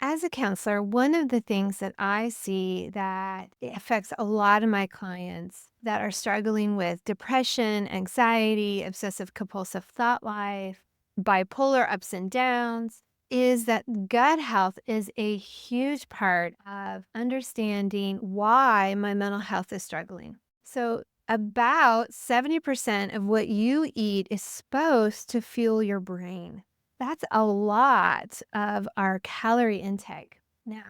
As a counselor, one of the things that I see that it affects a lot of my clients that are struggling with depression, anxiety, obsessive compulsive thought life, bipolar ups and downs is that gut health is a huge part of understanding why my mental health is struggling. So, about 70% of what you eat is supposed to fuel your brain. That's a lot of our calorie intake. Now,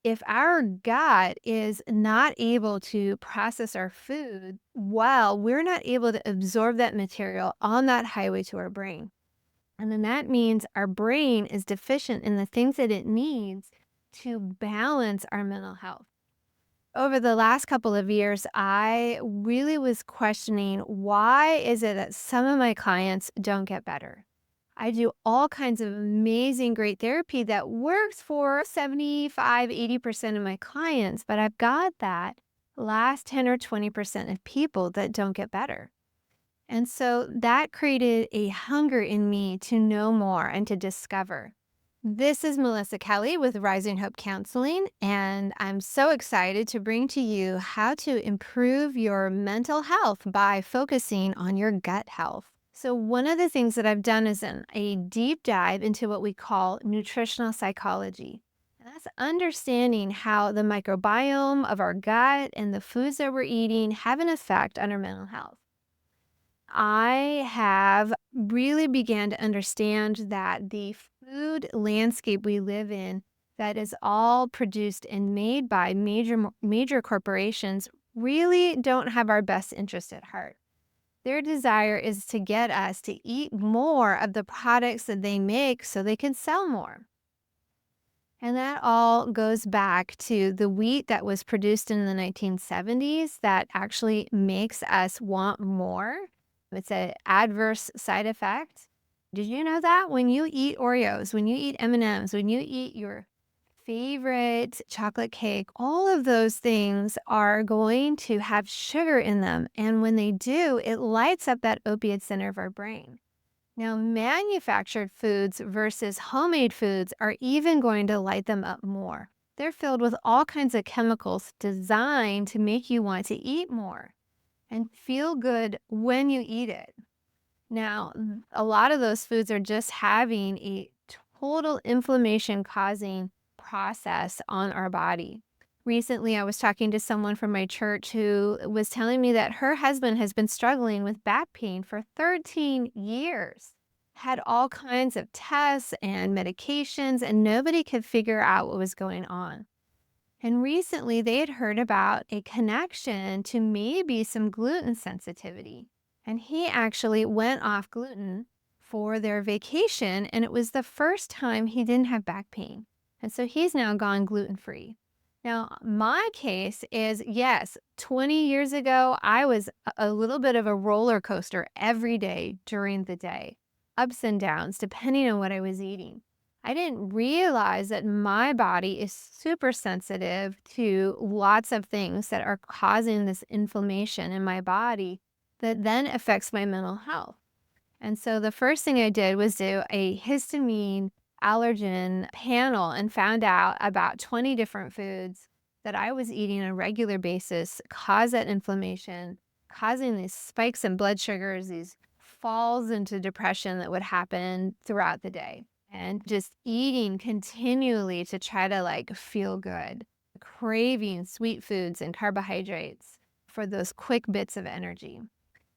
if our gut is not able to process our food well, we're not able to absorb that material on that highway to our brain. And then that means our brain is deficient in the things that it needs to balance our mental health. Over the last couple of years, I really was questioning why is it that some of my clients don't get better? I do all kinds of amazing, great therapy that works for 75, 80% of my clients, but I've got that last 10 or 20% of people that don't get better. And so that created a hunger in me to know more and to discover. This is Melissa Kelly with Rising Hope Counseling, and I'm so excited to bring to you how to improve your mental health by focusing on your gut health. So, one of the things that I've done is a deep dive into what we call nutritional psychology. And that's understanding how the microbiome of our gut and the foods that we're eating have an effect on our mental health. I have really began to understand that the food landscape we live in that is all produced and made by major corporations really don't have our best interest at heart. Their desire is to get us to eat more of the products that they make so they can sell more. And that all goes back to the wheat that was produced in the 1970s that actually makes us want more. It's an adverse side effect. Did you know that when you eat Oreos, when you eat M&Ms, when you eat your favorite chocolate cake, all of those things are going to have sugar in them. And when they do, it lights up that opiate center of our brain. Now, manufactured foods versus homemade foods are even going to light them up more. They're filled with all kinds of chemicals designed to make you want to eat more and feel good when you eat it. Now, a lot of those foods are just having a total inflammation causing process on our body. Recently, I was talking to someone from my church who was telling me that her husband has been struggling with back pain for 13 years, had all kinds of tests and medications, and nobody could figure out what was going on. And recently, they had heard about a connection to maybe some gluten sensitivity. And he actually went off gluten for their vacation, and it was the first time he didn't have back pain. And so he's now gone gluten free. Now, my case is yes, 20 years ago, I was a little bit of a roller coaster every day during the day, ups and downs, depending on what I was eating. I didn't realize that my body is super sensitive to lots of things that are causing this inflammation in my body that then affects my mental health. And so the first thing I did was do a histamine allergen panel and found out about 20 different foods that I was eating on a regular basis cause that inflammation, causing these spikes in blood sugars, these falls into depression that would happen throughout the day. And just eating continually to try to feel good, craving sweet foods and carbohydrates for those quick bits of energy.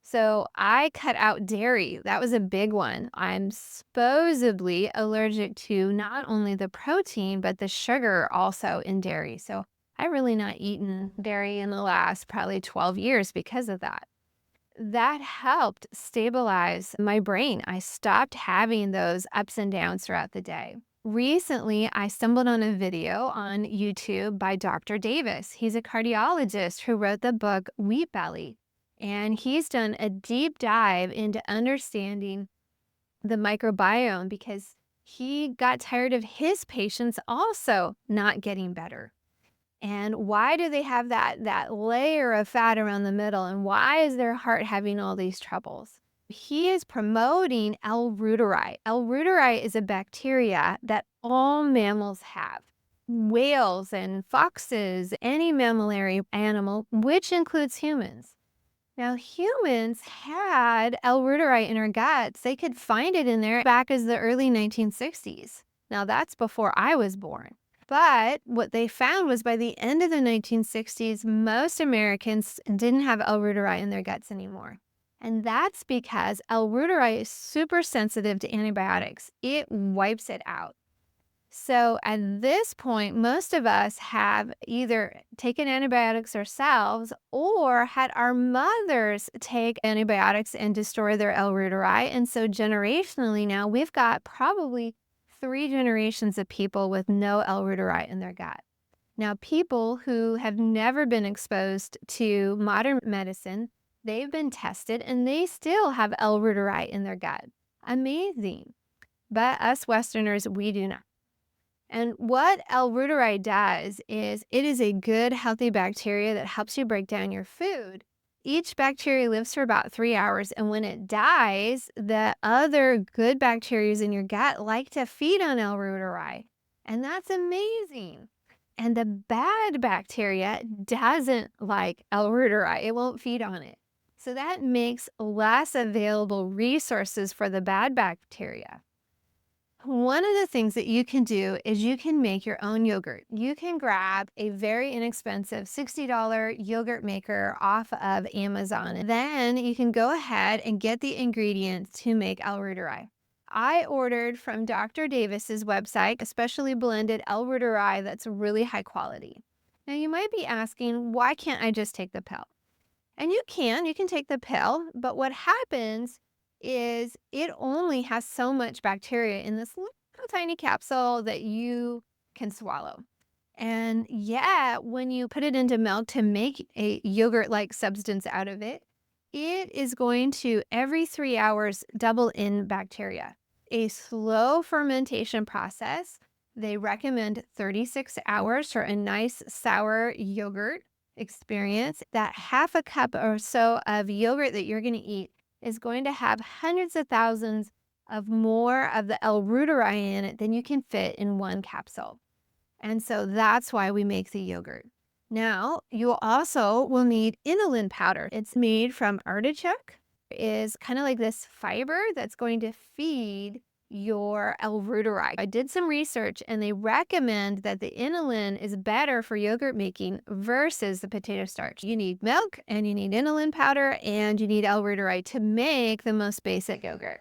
So I cut out dairy. That was a big one. I'm supposedly allergic to not only the protein, but the sugar also in dairy. So I really not eaten dairy in the last probably 12 years because of that. That helped stabilize my brain. I stopped having those ups and downs throughout the day. Recently, I stumbled on a video on YouTube by Dr. Davis. He's a cardiologist who wrote the book Wheat Belly. And he's done a deep dive into understanding the microbiome because he got tired of his patients also not getting better. And why do they have that layer of fat around the middle? And why is their heart having all these troubles? He is promoting L-Reuteri. L-Reuteri is a bacteria that all mammals have. whales and foxes, any mammalian animal, which includes humans. Now, humans had L-Reuteri in our guts. They could find it in there back as the early 1960s. Now, that's before I was born. But what they found was by the end of the 1960s, most Americans didn't have L-Reuteri in their guts anymore. And that's because L-Reuteri is super sensitive to antibiotics. It wipes it out. So at this point, most of us have either taken antibiotics ourselves or had our mothers take antibiotics and destroy their L-Reuteri. And so generationally now, we've got probably 3 generations of people with no L-Reuteri in their gut. Now, people who have never been exposed to modern medicine, they've been tested and they still have L-Reuteri in their gut. Amazing. But us Westerners, we do not. And what L-Reuteri does is it is a good, healthy bacteria that helps you break down your food. Each bacteria lives for about 3 hours, and when it dies, the other good bacteria in your gut like to feed on L-Reuteri, and that's amazing. And the bad bacteria doesn't like L-Reuteri. It won't feed on it. So that makes less available resources for the bad bacteria. One of the things that you can do is you can make your own yogurt. You can grab a very inexpensive $60 yogurt maker off of Amazon. Then you can go ahead and get the ingredients to make L-Reuteri. I ordered from Dr. Davis's website, especially blended L-Reuteri that's really high quality. Now you might be asking, why can't I just take the pill? And you can take the pill, but what happens is it only has so much bacteria in this little tiny capsule that you can swallow. And yeah, when you put it into milk to make a yogurt-like substance out of it, it is going to every 3 hours double in bacteria. A slow fermentation process. They recommend 36 hours for a nice sour yogurt experience. That half a cup or so of yogurt that you're going to eat is going to have hundreds of thousands of more of the L-Reuteri in it than you can fit in one capsule. And so that's why we make the yogurt. Now, you also will need inulin powder. It's made from artichoke. It is kind of like this fiber that's going to feed your L-Reuteri. I did some research and they recommend that the inulin is better for yogurt making versus the potato starch. You need milk and you need inulin powder and you need L-Reuteri to make the most basic yogurt.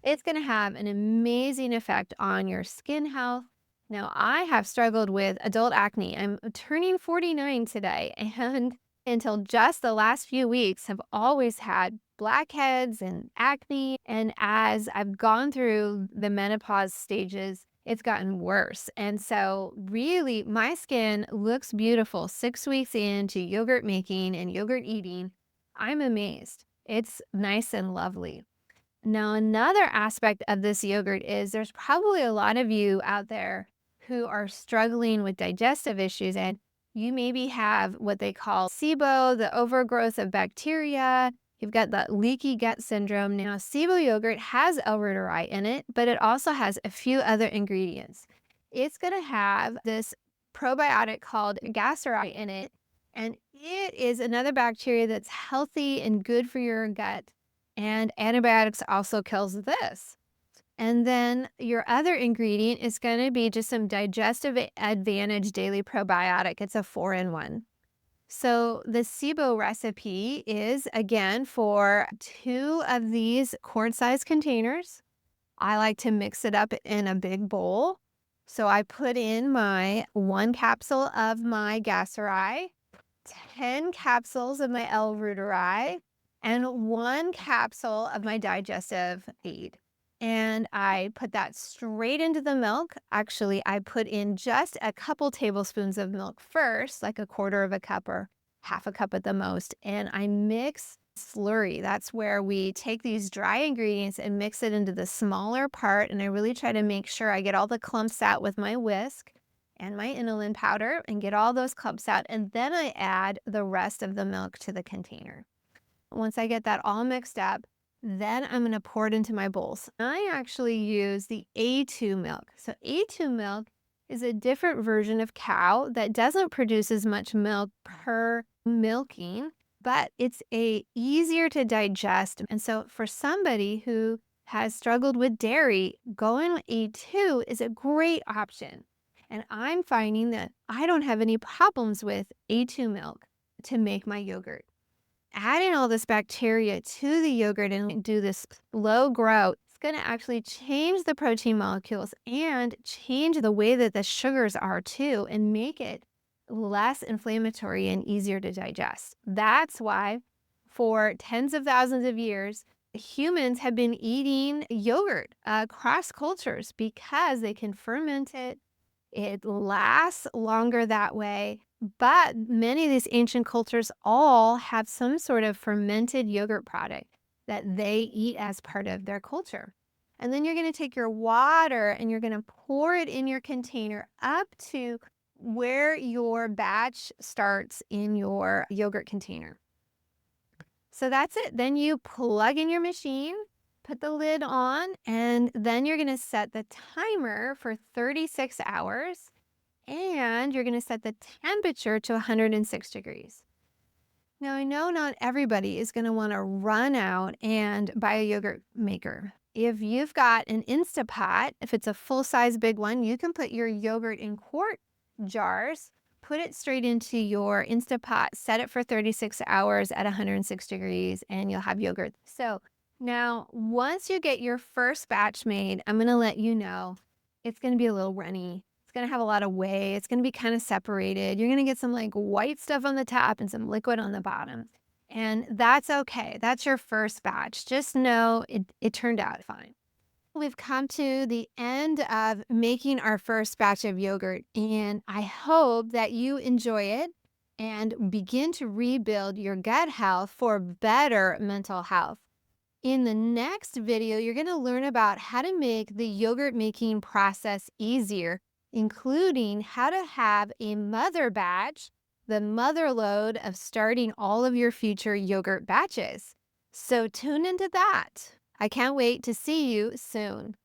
It's going to have an amazing effect on your skin health. Now, I have struggled with adult acne. I'm turning 49 today, and until just the last few weeks have always had blackheads and acne. And as I've gone through the menopause stages, it's gotten worse. And so really my skin looks beautiful 6 weeks into yogurt making and yogurt eating. I'm amazed. It's nice and lovely. Now, another aspect of this yogurt is there's probably a lot of you out there who are struggling with digestive issues, and you maybe have what they call SIBO, the overgrowth of bacteria. You've got that leaky gut syndrome. Now, SIBO yogurt has L-Reuteri in it, but it also has a few other ingredients. It's going to have this probiotic called Gasteri in it, and it is another bacteria that's healthy and good for your gut. And antibiotics also kills this. And then your other ingredient is going to be just some Digestive Advantage Daily Probiotic. It's a 4-in-1. So the SIBO recipe is, again, for 2 of these quart-sized containers. I like to mix it up in a big bowl. So I put in my 1 capsule of my Gasteri, 10 capsules of my L-Reuteri, and 1 capsule of my digestive aid. And I put that straight into the milk. Actually, I put in just a couple tablespoons of milk first, like 1/4 of a cup or half a cup at the most. And I mix slurry. That's where we take these dry ingredients and mix it into the smaller part. And I really try to make sure I get all the clumps out with my whisk and my inulin powder and get all those clumps out. And then I add the rest of the milk to the container. Once I get that all mixed up, then I'm going to pour it into my bowls. I actually use the A2 milk. So A2 milk is a different version of cow that doesn't produce as much milk per milking, but it's a easier to digest. And so for somebody who has struggled with dairy, going A2 is a great option. And I'm finding that I don't have any problems with A2 milk to make my yogurt. Adding all this bacteria to the yogurt and do this slow growth, it's going to actually change the protein molecules and change the way that the sugars are too, and make it less inflammatory and easier to digest. That's why for tens of thousands of years, humans have been eating yogurt across cultures because they can ferment it. It lasts longer that way. But many of these ancient cultures all have some sort of fermented yogurt product that they eat as part of their culture. And then you're going to take your water and you're going to pour it in your container up to where your batch starts in your yogurt container. So that's it. Then you plug in your machine, put the lid on, and then you're going to set the timer for 36 hours. And you're going to set the temperature to 106 degrees. Now, I know not everybody is going to want to run out and buy a yogurt maker. If you've got an Instapot, if it's a full-size big one, you can put your yogurt in quart jars, put it straight into your Instapot, set it for 36 hours at 106 degrees, and you'll have yogurt. So now, once you get your first batch made, I'm going to let you know it's going to be a little runny. Going to have a lot of whey. It's going to be kind of separated. You're going to get some like white stuff on the top and some liquid on the bottom. And that's okay. That's your first batch. Just know it turned out fine. We've come to the end of making our first batch of yogurt, and I hope that you enjoy it and begin to rebuild your gut health for better mental health. In the next video, you're going to learn about how to make the yogurt making process easier, including how to have a mother batch, the mother load of starting all of your future yogurt batches. So tune into that. I can't wait to see you soon.